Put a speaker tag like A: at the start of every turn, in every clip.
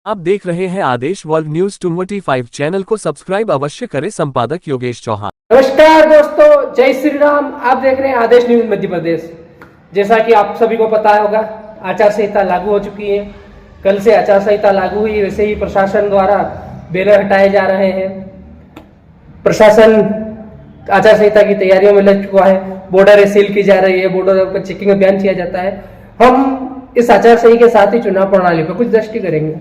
A: आप देख रहे हैं आदेश वर्ल्ड न्यूज 25 चैनल को सब्सक्राइब अवश्य करें। संपादक योगेश चौहान।
B: नमस्कार दोस्तों, जय श्री राम। आप देख रहे हैं आदेश न्यूज मध्य प्रदेश। जैसा कि आप सभी को पता होगा, आचार संहिता लागू हो चुकी है। कल से आचार संहिता लागू हुई, वैसे ही प्रशासन द्वारा बैनर हटाए जा रहे हैं। प्रशासन आचार संहिता की तैयारियों में लग चुका है। बॉर्डर सील की जा रही है, बॉर्डर पर चेकिंग अभियान किया जाता है। हम इस आचार संहिता के साथ ही चुनाव प्रणाली पर कुछ दृष्टि करेंगे।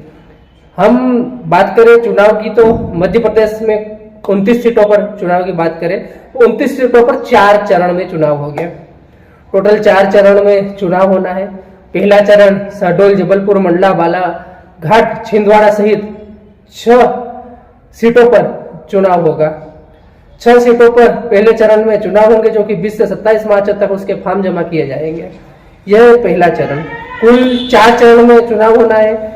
B: हम बात करें चुनाव की, तो मध्य प्रदेश में 29 सीटों पर चुनाव की बात करें तो 29 सीटों पर 4 चरण में चुनाव हो गया। टोटल 4 चरण में चुनाव होना है। पहला चरण शहडोल, जबलपुर, मंडला, बालाघाट, छिंदवाड़ा सहित 6 सीटों पर चुनाव होगा। 6 सीटों पर पहले चरण में चुनाव होंगे, जो कि 20 से 27 मार्च तक उसके फॉर्म जमा किए जाएंगे। यह पहला चरण। कुल 4 चरण में चुनाव होना है।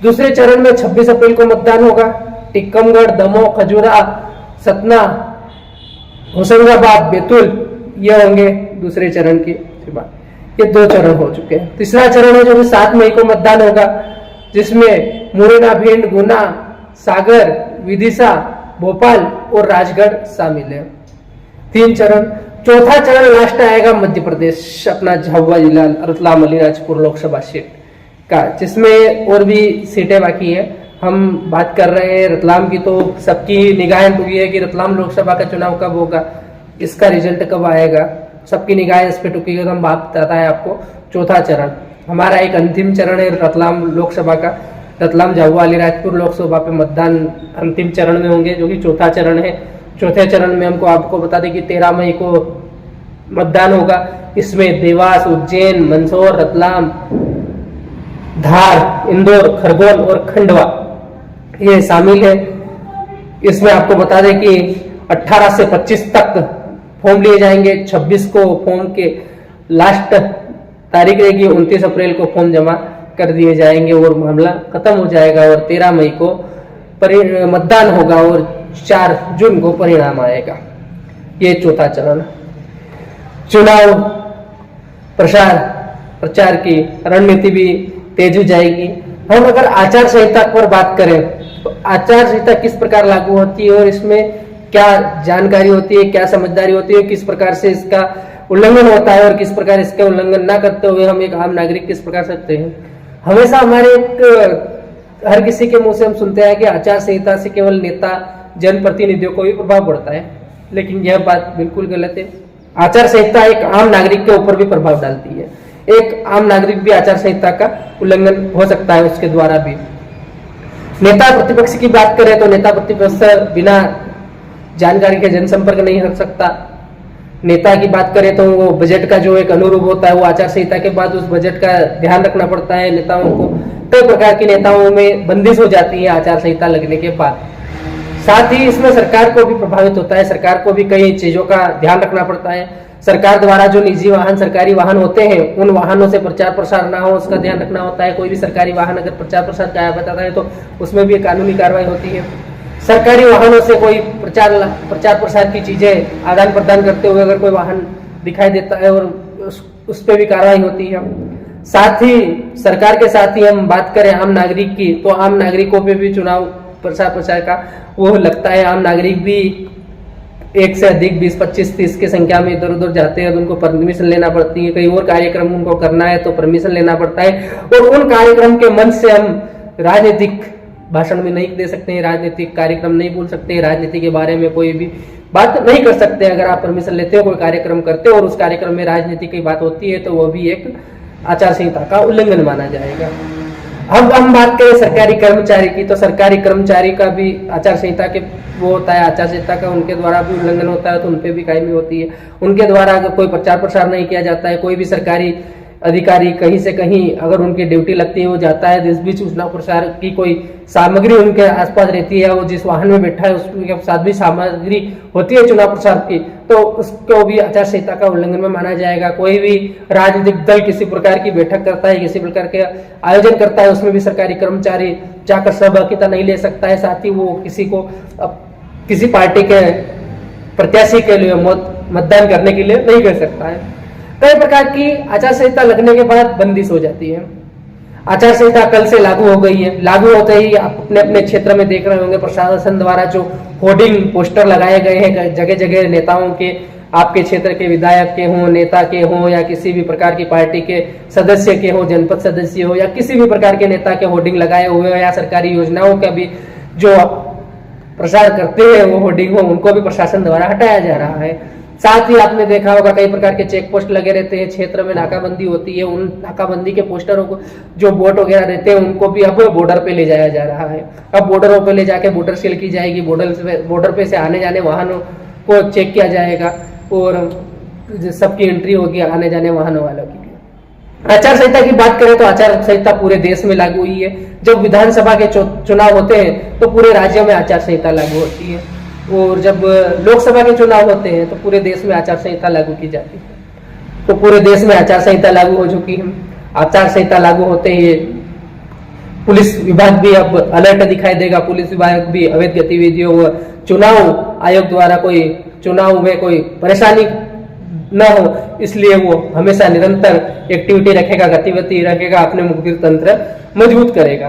B: दूसरे चरण में 26 अप्रैल को मतदान होगा। टीकमगढ़, दमोह, खजुरा, सतना, होशंगाबाद, बैतूल ये होंगे दूसरे चरण के बाद। ये 2 चरण हो चुके हैं। तीसरा चरण है जो कि 7 मई को मतदान होगा, जिसमें मुरैना, भिंड, गुना, सागर, विदिशा, भोपाल और राजगढ़ शामिल है। 3 चरण। चौथा चरण लास्ट आएगा मध्य प्रदेश, अपना झाबुआ जिला, रतलाम, अलीराजपुर लोकसभा सीट का, जिसमें और भी सीटें बाकी है। हम बात कर रहे हैं रतलाम की, तो सबकी निगाहें टुकी है कि रतलाम लोकसभा का चुनाव कब होगा, इसका रिजल्ट कब आएगा, सबकी निगाहें इस पे टुकी है। तो हम बात बताता है आपको चौथा चरण। हमारा एक अंतिम चरण है रतलाम लोकसभा का। रतलाम, झाबुआ, अलीराजपुर लोकसभा पे मतदान अंतिम चरण में होंगे, जो कि चौथा चरण है। चौथे चरण में हमको आपको बता दें कि 13 मई को मतदान होगा। इसमें देवास, उज्जैन, मंदसौर, रतलाम, धार, इंदौर, खरगोन और खंडवा ये शामिल है। इसमें आपको बता दें कि 18 से 25 तक फॉर्म लिए जाएंगे। 26 को फॉर्म के लास्ट तारीख रहेगी, 29 अप्रैल को फॉर्म जमा कर दिए जाएंगे और मामला खत्म हो जाएगा। और 13 मई को मतदान होगा और 4 जून को परिणाम आएगा। ये चौथा चरण। चुनाव प्रचार की रणनीति भी तेज हो जाएगी। हम अगर आचार संहिता पर बात करें तो आचार संहिता किस प्रकार लागू होती है और इसमें क्या जानकारी होती है, क्या समझदारी होती है, किस प्रकार से इसका उल्लंघन होता है और किस प्रकार इसका उल्लंघन ना करते हुए हम एक आम नागरिक किस प्रकार सकते हैं। हमेशा हमारे हर किसी के मुंह से हम सुनते हैं कि आचार संहिता से केवल नेता, जनप्रतिनिधियों को भी प्रभाव पड़ता है, लेकिन यह बात बिल्कुल गलत है। आचार संहिता एक आम नागरिक के ऊपर भी प्रभाव डालती है। एक आम नागरिक भी आचार संहिता का उल्लंघन हो सकता है उसके द्वारा भी। नेता प्रतिपक्ष की बात करें तो नेता प्रतिपक्ष बिना जानकारी के जनसंपर्क नहीं रख सकता। नेता की बात करें तो वो बजट का जो एक अनुरूप होता है, वो आचार संहिता के बाद उस बजट का ध्यान रखना पड़ता है नेताओं को। कई प्रकार की नेताओं में बंदिश हो जाती है आचार संहिता लगने के बाद। साथ ही इसमें सरकार को भी प्रभावित होता है। सरकार को भी कई चीजों का ध्यान रखना पड़ता है। सरकार द्वारा जो निजी वाहन, सरकारी वाहन होते हैं, उन वाहनों से प्रचार प्रसार ना हो उसका ध्यान रखना होता है। कोई भी सरकारी वाहन अगर प्रचार प्रसार का बताता है तो उसमें भी कानूनी कार्रवाई होती है। सरकारी वाहनों से कोई प्रचार प्रसार की चीजें आदान प्रदान करते हुए अगर कोई वाहन दिखाई देता है और उस पर भी कार्रवाई होती है। साथ ही सरकार के साथ ही हम बात करें आम नागरिक की, तो आम नागरिकों पे भी चुनाव प्रचार का वो लगता है। आम नागरिक भी एक से अधिक 20, 25, 30 की संख्या में इधर उधर जाते हैं, उनको परमिशन लेना पड़ती है। कई और कार्यक्रम उनको करना है तो परमिशन लेना पड़ता है। और उन कार्यक्रम के मंच से हम राजनीतिक भाषण भी नहीं दे सकते हैं, राजनीतिक कार्यक्रम नहीं बोल सकते, राजनीति के बारे में कोई भी बात नहीं कर सकते। अगर आप परमिशन लेते हो, कोई कार्यक्रम करते हो और उस कार्यक्रम में राजनीति की बात होती है तो वो भी एक आचार संहिता का उल्लंघन माना जाएगा। अब हम बात करें सरकारी कर्मचारी की, तो सरकारी कर्मचारी का भी आचार संहिता के वो होता है, आचार संहिता का उनके द्वारा भी उल्लंघन होता है तो उनपे भी कायमी होती है। उनके द्वारा अगर कोई प्रचार प्रसार नहीं किया जाता है, कोई भी सरकारी अधिकारी कहीं से कहीं अगर उनकी ड्यूटी लगती है, वो जाता है, जिस भी सूचना प्रसार की कोई सामग्री उनके आसपास रहती है, वो जिस वाहन में बैठा है उसके साथ भी सामग्री होती है चुनाव प्रसार की, तो उसको भी आचार संहिता का उल्लंघन में माना जाएगा। कोई भी राजनीतिक दल किसी प्रकार की बैठक करता है, किसी प्रकार के आयोजन करता है, उसमें भी सरकारी कर्मचारी जाकर सहभागिता नहीं ले सकता है। साथ ही वो किसी पार्टी के प्रत्याशी के लिए मतदान करने के लिए नहीं कर सकता है। कई प्रकार की आचार संहिता लगने के बाद बंदिश हो जाती है। आचार संहिता कल से लागू हो गई है। लागू होते ही आप अपने अपने क्षेत्र में देख रहे होंगे प्रशासन द्वारा जो होर्डिंग पोस्टर लगाए गए हैं जगह जगह नेताओं के, आपके क्षेत्र के विधायक के हों, नेता के हों या किसी भी प्रकार की पार्टी के सदस्य के हों, जनपद सदस्य हो या किसी भी प्रकार के नेता के होर्डिंग लगाए हुए हो या सरकारी योजनाओं का भी जो प्रसार करते हैं वो होर्डिंग हो, उनको भी प्रशासन द्वारा हटाया जा रहा है। साथ ही आपने देखा होगा कई प्रकार के चेक पोस्ट लगे रहते हैं, क्षेत्र में नाकाबंदी होती है, उन नाकाबंदी के पोस्टरों को जो बोट वगैरह रहते हैं उनको भी अब बॉर्डर पे ले जाया जा रहा है। अब बॉर्डरों पे ले जाके बॉर्डर सील की जाएगी, बॉर्डर पे से आने जाने वाहनों को चेक किया जाएगा और सबकी एंट्री होगी आने जाने वाहनों वालों की। आचार संहिता की बात करें तो आचार संहिता पूरे देश में लागू हुई है। जब विधानसभा के चुनाव होते हैं तो पूरे राज्य में आचार संहिता लागू होती है, और जब लोकसभा के चुनाव होते हैं तो पूरे देश में आचार संहिता लागू की जाती है। तो पूरे देश में आचार संहिता लागू हो चुकी है। आचार संहिता लागू होते ही पुलिस विभाग भी अब अलर्ट दिखाई देगा। पुलिस विभाग भी अवैध गतिविधियों व चुनाव आयोग द्वारा कोई चुनाव में कोई परेशानी न हो, इसलिए वो हमेशा निरंतर एक्टिविटी रखेगा, गतिविधि रखेगा, अपने मुखबिर तंत्र मजबूत करेगा।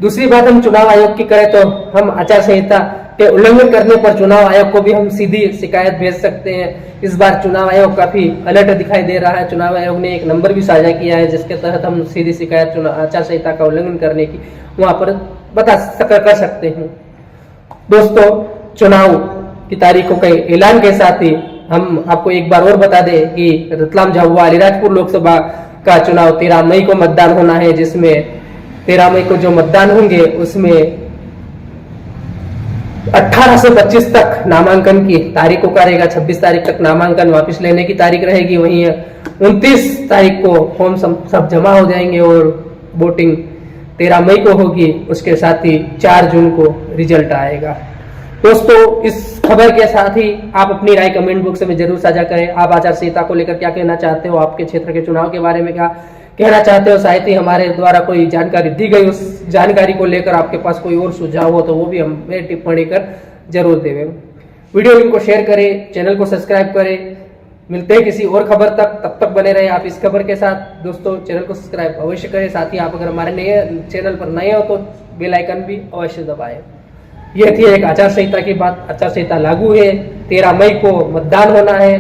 B: दूसरी बात हम चुनाव आयोग की करें तो हम आचार संहिता के उल्लंघन करने पर चुनाव आयोग को भी हम सीधी शिकायत भेज सकते हैं। इस बार चुनाव आयोग काफी अलर्ट दिखाई दे रहा है। चुनाव आयोग ने एक नंबर भी साझा किया है जिसके तहत हम सीधी शिकायत आचार संहिता का उल्लंघन करने की वहां पर कर सकते हैं। दोस्तों, चुनाव की तारीखों के ऐलान के साथ ही हम आपको एक बार और बता दें कि रतलाम, झाबुआ, अलीराजपुर लोकसभा का चुनाव 13 मई को मतदान होना है, जिसमें 13 मई को जो मतदान होंगे उसमें 18 से 25 तक नामांकन की तारीख को करेगा। 26 तारीख तक नामांकन वापस लेने की तारीख रहेगी। वहीं 29 तारीख को फॉर्म सब जमा हो जाएंगे और वोटिंग 13 मई को होगी। उसके साथ ही 4 जून को रिजल्ट आएगा। दोस्तों, इस खबर के साथ ही आप अपनी राय कमेंट बॉक्स में जरूर साझा करें। आप आचार संहिता को लेकर क्या कहना चाहते हो, आपके क्षेत्र के चुनाव के बारे में क्या कहना चाहते हो, शायद ही हमारे द्वारा कोई जानकारी दी गई उस जानकारी को लेकर आपके पास कोई और सुझाव हो तो वो भी हमें टिप्पणी कर जरूर देवें। वीडियो लिंक को शेयर करें, चैनल को सब्सक्राइब करें। मिलते हैं किसी और खबर तक, तब तक बने रहे आप इस खबर के साथ। दोस्तों, चैनल को सब्सक्राइब अवश्य करें। साथ ही आप अगर हमारे नए चैनल पर नए हो तो बेल आइकन भी अवश्य दबाएं। यह थी एक आचार संहिता की बात। आचार संहिता लागू है, 13 मई को मतदान होना है।